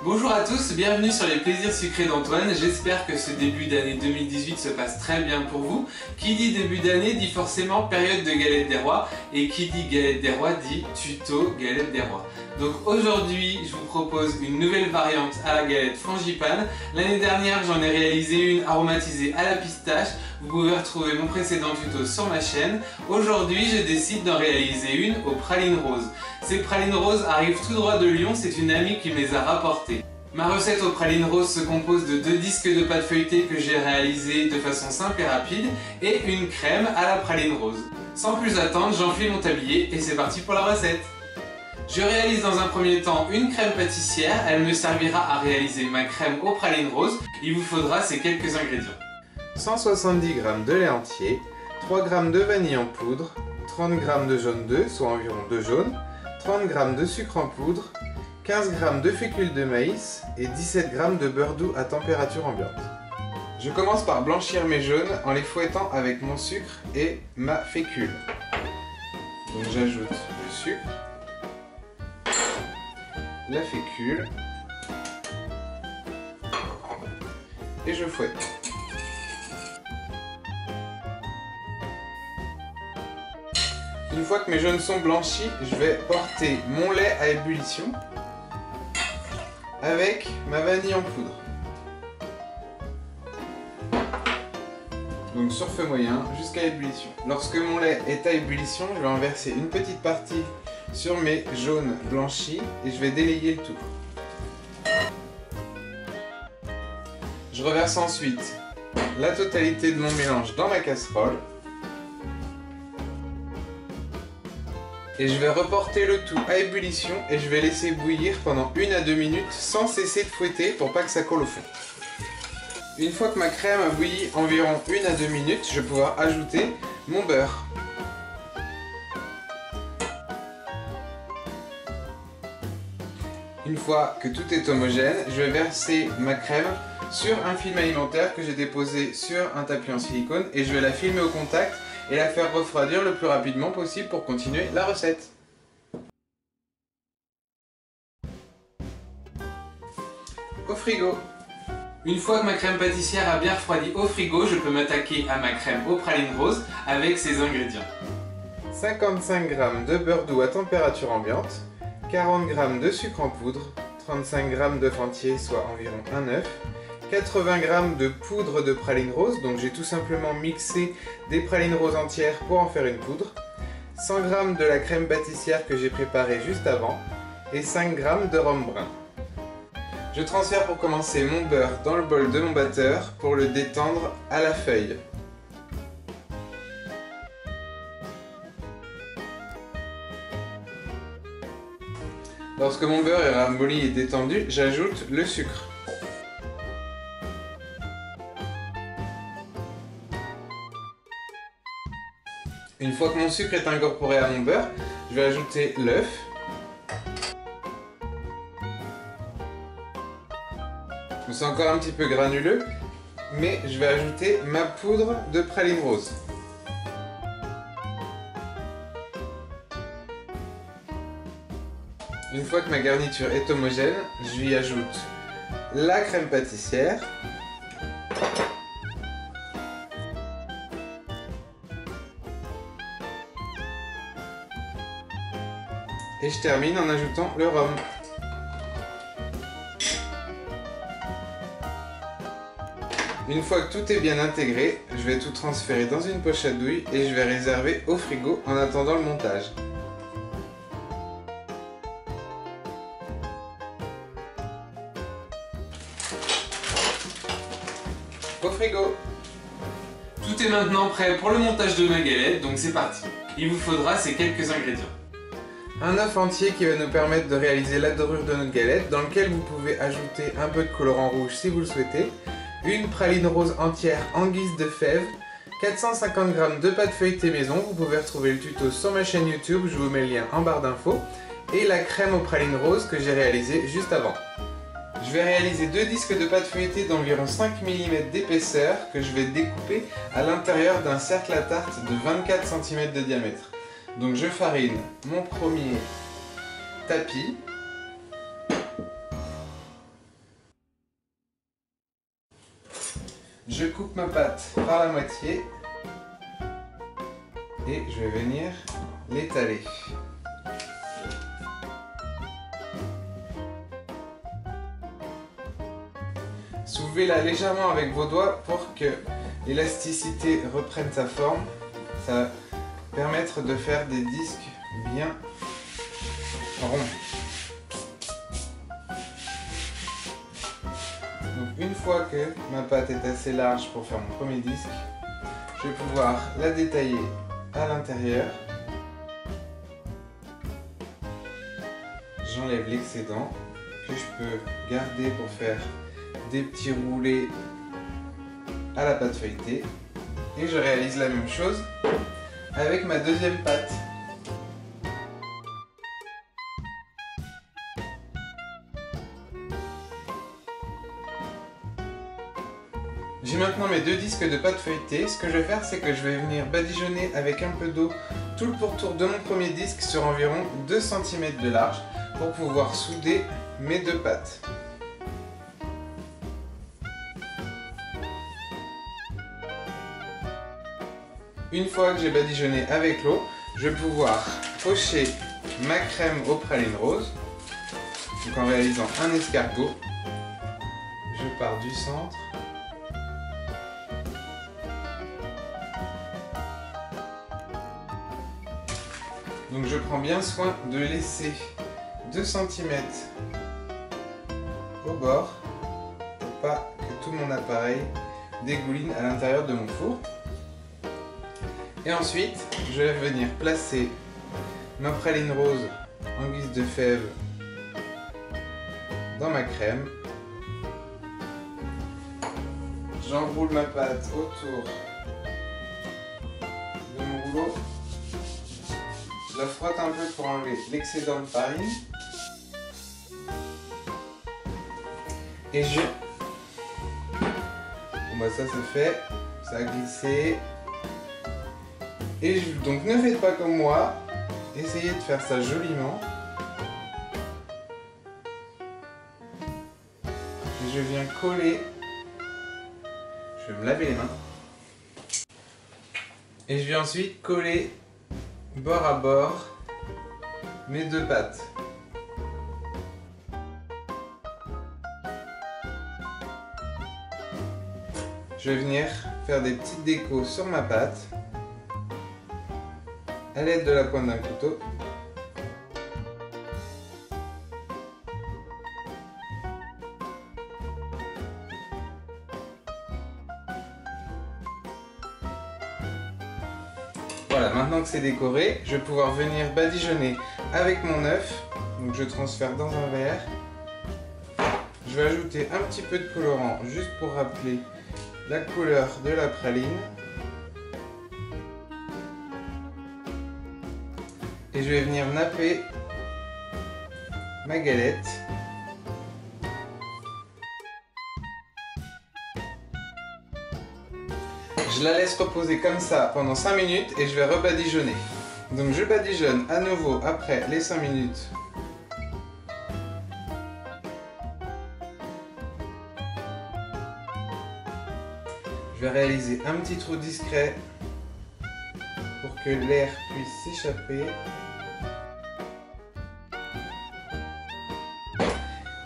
Bonjour à tous, bienvenue sur les plaisirs sucrés d'Antoine. J'espère que ce début d'année 2018 se passe très bien pour vous. Qui dit début d'année dit forcément période de galette des rois. Et qui dit galette des rois dit tuto galette des rois. Donc aujourd'hui, je vous propose une nouvelle variante à la galette frangipane. L'année dernière, j'en ai réalisé une aromatisée à la pistache. Vous pouvez retrouver mon précédent tuto sur ma chaîne. Aujourd'hui, je décide d'en réaliser une aux pralines roses. Ces pralines roses arrivent tout droit de Lyon, c'est une amie qui me les a rapportées. Ma recette aux pralines roses se compose de 2 disques de pâte feuilletée que j'ai réalisés de façon simple et rapide et une crème à la praline rose. Sans plus attendre, j'enfile mon tablier et c'est parti pour la recette. Je réalise dans un premier temps une crème pâtissière, elle me servira à réaliser ma crème aux pralines roses. Il vous faudra ces quelques ingrédients. 170 g de lait entier, 3 g de vanille en poudre, 30 g de jaune d'œuf, soit environ 2 jaunes, 30 g de sucre en poudre, 15 g de fécule de maïs et 17 g de beurre doux à température ambiante. Je commence par blanchir mes jaunes en les fouettant avec mon sucre et ma fécule. Donc j'ajoute le sucre, la fécule et je fouette. Une fois que mes jaunes sont blanchis, je vais porter mon lait à ébullition avec ma vanille en poudre. Donc sur feu moyen jusqu'à ébullition. Lorsque mon lait est à ébullition, je vais en verser une petite partie sur mes jaunes blanchis et je vais délayer le tout. Je reverse ensuite la totalité de mon mélange dans ma casserole. Et je vais reporter le tout à ébullition et je vais laisser bouillir pendant 1 à 2 minutes sans cesser de fouetter pour pas que ça colle au fond. Une fois que ma crème a bouilli environ 1 à 2 minutes, je vais pouvoir ajouter mon beurre. Une fois que tout est homogène, je vais verser ma crème sur un film alimentaire que j'ai déposé sur un tapis en silicone et je vais la filmer au contact et la faire refroidir le plus rapidement possible pour continuer la recette. Au frigo. Une fois que ma crème pâtissière a bien refroidi au frigo, je peux m'attaquer à ma crème aux pralines roses avec ces ingrédients. 55 g de beurre doux à température ambiante, 40 g de sucre en poudre, 35 g d'œuf entier, soit environ un œuf, 80 g de poudre de praline rose, donc j'ai tout simplement mixé des pralines roses entières pour en faire une poudre, 100 g de la crème pâtissière que j'ai préparée juste avant, et 5 g de rhum brun. Je transfère pour commencer mon beurre dans le bol de mon batteur pour le détendre à la feuille. Lorsque mon beurre est ramolli et détendu, j'ajoute le sucre. Une fois que mon sucre est incorporé à mon beurre, je vais ajouter l'œuf. C'est encore un petit peu granuleux, mais je vais ajouter ma poudre de praline rose. Une fois que ma garniture est homogène, je lui ajoute la crème pâtissière. Et je termine en ajoutant le rhum. Une fois que tout est bien intégré, je vais tout transférer dans une poche à douille et je vais réserver au frigo en attendant le montage. Au frigo. Tout est maintenant prêt pour le montage de ma galette, donc c'est parti. Il vous faudra ces quelques ingrédients. Un œuf entier qui va nous permettre de réaliser la dorure de notre galette, dans lequel vous pouvez ajouter un peu de colorant rouge si vous le souhaitez, une praline rose entière en guise de fève, 450 g de pâte feuilletée maison, vous pouvez retrouver le tuto sur ma chaîne YouTube, je vous mets le lien en barre d'infos, et la crème aux pralines roses que j'ai réalisée juste avant. Je vais réaliser 2 disques de pâte feuilletée d'environ 5 mm d'épaisseur que je vais découper à l'intérieur d'un cercle à tarte de 24 cm de diamètre. Donc je farine mon premier tapis. Je coupe ma pâte par la moitié et je vais venir l'étaler. Soulevez-la légèrement avec vos doigts pour que l'élasticité reprenne sa forme. Ça va permettre de faire des disques bien ronds. Donc une fois que ma pâte est assez large pour faire mon premier disque, je vais pouvoir la détailler à l'intérieur. J'enlève l'excédent que je peux garder pour faire des petits roulés à la pâte feuilletée. Et je réalise la même chose avec ma deuxième pâte. J'ai maintenant mes deux disques de pâte feuilletée. Ce que je vais faire, c'est que je vais venir badigeonner avec un peu d'eau tout le pourtour de mon premier disque sur environ 2 cm de large pour pouvoir souder mes deux pâtes. Une fois que j'ai badigeonné avec l'eau, je vais pouvoir pocher ma crème aux pralines roses. Donc en réalisant un escargot, je pars du centre. Donc je prends bien soin de laisser 2 cm au bord pour pas que tout mon appareil dégouline à l'intérieur de mon four. Et ensuite, je vais venir placer ma praline rose en guise de fève dans ma crème. J'enroule ma pâte autour de mon rouleau. Je la frotte un peu pour enlever l'excédent de farine. Et je... Bon bah ça c'est fait, ça a glissé. Et donc ne faites pas comme moi, essayez de faire ça joliment. Et je viens coller, je vais me laver les mains. Et je viens ensuite coller bord à bord mes deux pâtes. Je vais venir faire des petites décos sur ma pâte à l'aide de la pointe d'un couteau. Voilà, maintenant que c'est décoré, je vais pouvoir venir badigeonner avec mon œuf. Donc je transfère dans un verre. Je vais ajouter un petit peu de colorant juste pour rappeler la couleur de la praline. Et je vais venir napper ma galette. Je la laisse reposer comme ça pendant 5 minutes et je vais rebadigeonner. Donc je badigeonne à nouveau après les 5 minutes. Je vais réaliser un petit trou discret pour que l'air puisse s'échapper.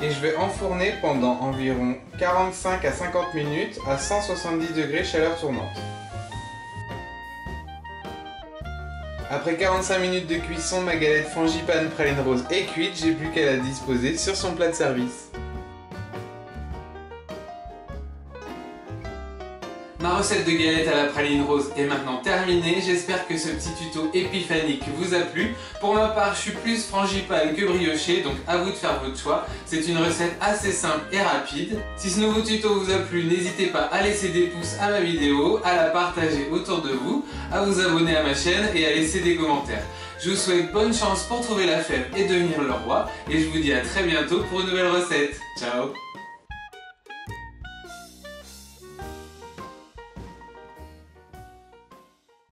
Et je vais enfourner pendant environ 45 à 50 minutes à 170 degrés chaleur tournante. Après 45 minutes de cuisson, ma galette frangipane praline rose est cuite, j'ai plus qu'à la disposer sur son plat de service. Ma recette de galette à la praline rose est maintenant terminée. J'espère que ce petit tuto épiphanique vous a plu. Pour ma part, je suis plus frangipane que brioché, donc à vous de faire votre choix. C'est une recette assez simple et rapide. Si ce nouveau tuto vous a plu, n'hésitez pas à laisser des pouces à ma vidéo, à la partager autour de vous, à vous abonner à ma chaîne et à laisser des commentaires. Je vous souhaite bonne chance pour trouver la fève et devenir le roi. Et je vous dis à très bientôt pour une nouvelle recette. Ciao!